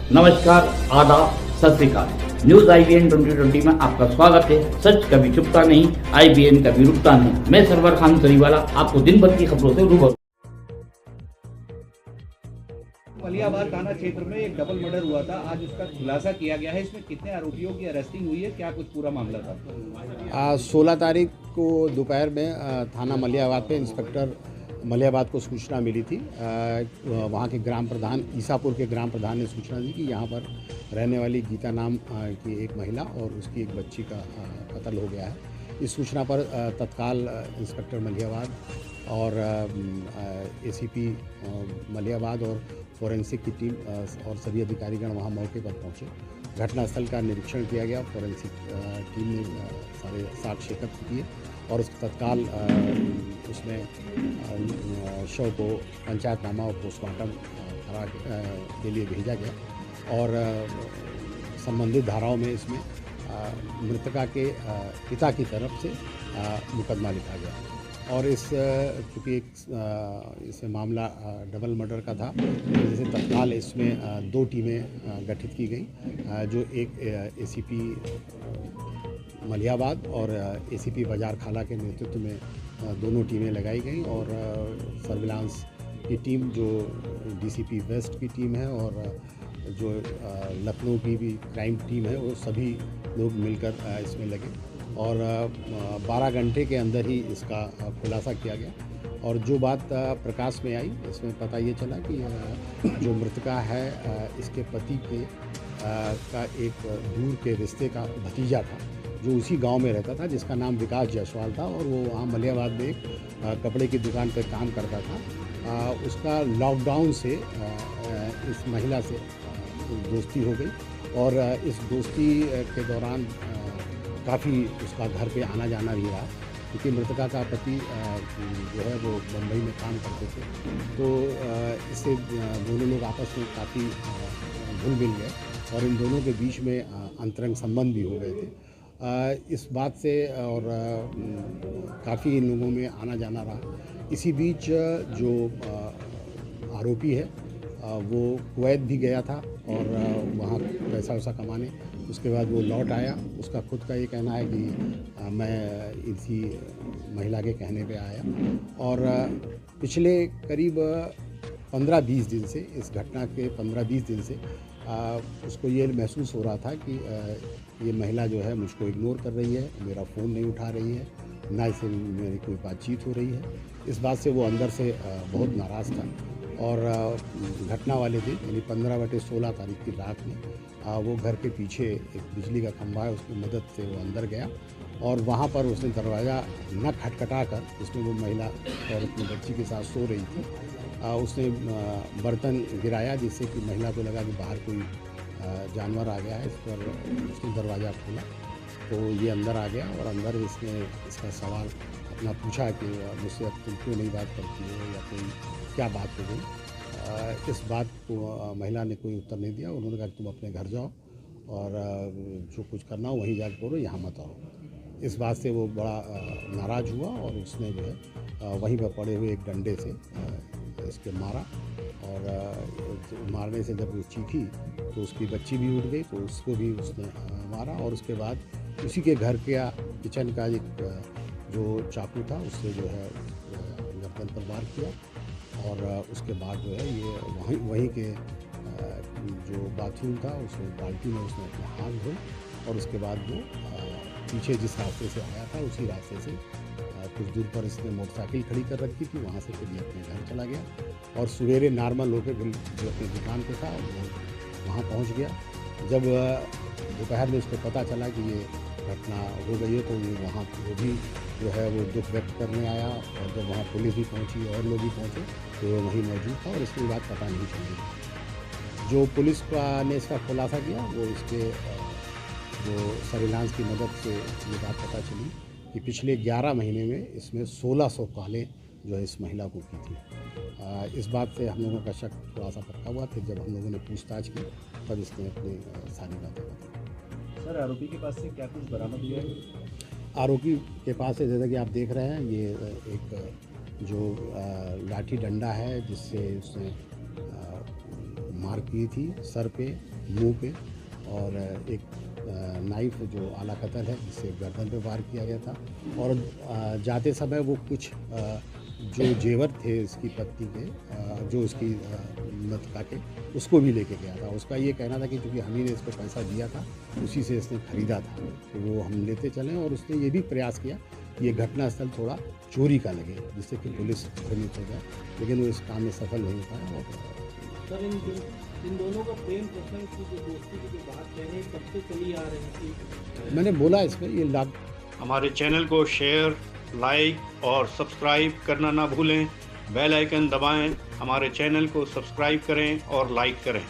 नमस्कार, आदाब, सत श्री अकाल। न्यूज IBN 2020 में आपका स्वागत है। सच कभी छुपता नहीं, IBN कभी रुकता नहीं। मैं सरवर खान सरीवाला आपको दिन भर की खबरों से रूबरू। मलियाबाद थाना क्षेत्र में एक डबल मर्डर हुआ था, आज उसका खुलासा किया गया है। इसमें कितने आरोपियों की अरेस्टिंग हुई है, क्या कुछ पूरा मामला था? 16 तारीख को दोपहर में थाना मलियाबाद पे इंस्पेक्टर मलियाबाद को सूचना मिली थी। वहाँ के ग्राम प्रधान, ईसापुर के ग्राम प्रधान ने सूचना दी कि यहाँ पर रहने वाली गीता नाम की एक महिला और उसकी एक बच्ची का कत्ल हो गया है। इस सूचना पर तत्काल इंस्पेक्टर मलियाबाद और ACP मलियाबाद और फोरेंसिक की टीम और सभी अधिकारीगण वहाँ मौके पर पहुँचे। घटनास्थल का निरीक्षण किया गया। फोरेंसिक टीम ने सारे साक्ष्य एकत्र किए और उस तत्काल उसमें शव को पंचायतनामा और पोस्टमार्टम के लिए भेजा गया और संबंधित धाराओं में इसमें मृतका के पिता की तरफ से मुकदमा लिखा गया। और चूँकि इसमें मामला डबल मर्डर का था, जैसे तत्काल इसमें 2 टीमें गठित की गई, जो एक ACP मलियाबाद और ACP बाजार खाला के नेतृत्व में दोनों टीमें लगाई गई और सर्विलांस की टीम जो DCP वेस्ट की टीम है और जो लखनऊ की भी क्राइम टीम है, वो सभी लोग मिलकर इसमें लगे और 12 घंटे के अंदर ही इसका खुलासा किया गया। और जो बात प्रकाश में आई, इसमें पता ये चला कि जो मृतका है इसके पति के का एक दूर के रिश्ते का भतीजा था, जो उसी गांव में रहता था, जिसका नाम विकास जायसवाल था और वो वहाँ मलियाबाद में एक कपड़े की दुकान पर काम करता था। उसका लॉकडाउन से इस महिला से दोस्ती हो गई और इस दोस्ती के दौरान काफ़ी उसका घर पे आना जाना भी रहा, क्योंकि मृतका का पति जो है वो मुंबई में काम करते थे। तो इससे दोनों लोग आपस में काफ़ी घुल मिल गए और इन दोनों के बीच में अंतरंग संबंध भी हो गए थे। इस बात से और काफ़ी इन लोगों में आना जाना रहा। इसी बीच जो आरोपी है वो कुवैत भी गया था और वहाँ पैसा वैसा कमाने, उसके बाद वो लौट आया। उसका खुद का ये कहना है कि मैं इसी महिला के कहने पे आया और पिछले करीब 15-20 दिन से, इस घटना के 15-20 दिन से उसको ये महसूस हो रहा था कि ये महिला जो है मुझको इग्नोर कर रही है, मेरा फ़ोन नहीं उठा रही है, ना इससे मेरी कोई बातचीत हो रही है। इस बात से वो अंदर से बहुत नाराज़ था और घटना वाले दिन यानी 15/16 तारीख की रात में वो घर के पीछे एक बिजली का खंभा है, उसकी मदद से वो अंदर गया और वहाँ पर उसने दरवाज़ा न खटखटा कर, उसमें वो महिला और अपनी बच्ची के साथ सो रही थी, उसने बर्तन गिराया, जिससे कि महिला को लगा कि बाहर कोई जानवर आ गया है। इस पर उसने दरवाज़ा खोला तो ये अंदर आ गया और अंदर इसने इसका सवाल अपना पूछा कि मुझसे अब तुम क्यों नहीं बात करती हो या कोई क्या बात हो गई। इस बात को महिला ने कोई उत्तर नहीं दिया। उन्होंने कहा कि तुम अपने घर जाओ और जो कुछ करना हो वहीं जाकर करो, यहाँ मत आओ। इस बात से वो बड़ा नाराज़ हुआ और उसने जो है वहीं पर पड़े हुए एक डंडे से इसके मारा और मारने से जब वो चीखी तो उसकी बच्ची भी उठ गई, तो उसको भी उसने मारा और उसके बाद उसी के घर के किचन का एक जो चाकू था उससे जो है गर्दन पर वार किया और उसके बाद जो है ये वहीं के जो बाथरूम था उसमें बाल्टी में उसने अपने हाथ धोए और उसके बाद वो पीछे जिस रास्ते से आया था उसी रास्ते से कुछ दूर पर इसने मोटरसाइकिल खड़ी कर रखी थी, वहाँ से फिर ये अपने घर चला गया और सवेरे नॉर्मल होकर जो अपनी दुकान पे था वो वहाँ पहुँच गया। जब दोपहर में उसको पता चला कि ये घटना हो गई है तो ये वहाँ वो भी जो है वो दुख व्यक्त करने आया और जब वहाँ पुलिस भी पहुँची और लोग भी पहुँचे तो वो वहीं मौजूद था और इसकी बात पता नहीं चली। जो पुलिस ने इसका खुलासा किया वो इसके जो सर्विलांस की मदद से ये बात पता चली कि पिछले 11 महीने में इसमें 1600 कॉलें जो है इस महिला को की थी। इस बात से हम लोगों का शक थोड़ा सा पक्का हुआ। फिर जब हम लोगों ने पूछताछ की तब इसने अपनी सारी बातें बताई। सर, आरोपी के पास से क्या कुछ बरामद हुआ है? आरोपी के पास से जैसा कि आप देख रहे हैं ये एक जो लाठी डंडा है जिससे उसने मार की थी सर पे मुंह पे, और एक नाइफ जो आला कतल है जिससे गर्दन पे वार किया गया था। और जाते समय वो कुछ जो जेवर थे इसकी पत्नी के, जो उसकी मृतका के, उसको भी लेके गया था। उसका ये कहना था कि चूँकि हम ही ने इसको पैसा दिया था, उसी से इसने ख़रीदा था, तो वो हम लेते चलें। और उसने ये भी प्रयास किया कि ये घटनास्थल थोड़ा चोरी का लगे, जिससे कि पुलिस भ्रमित हो जाए, लेकिन वो इस काम में सफल नहीं हो पाया। और सर इन दोनों का प्रेम प्रसंग की जो दोस्ती की जो बात कह रहे हैं कब से चली आ रही थी? मैंने बोला इसमें ये लाभ। हमारे चैनल को शेयर, लाइक और सब्सक्राइब करना ना भूलें। बेल आइकन दबाएं, हमारे चैनल को सब्सक्राइब करें और लाइक करें।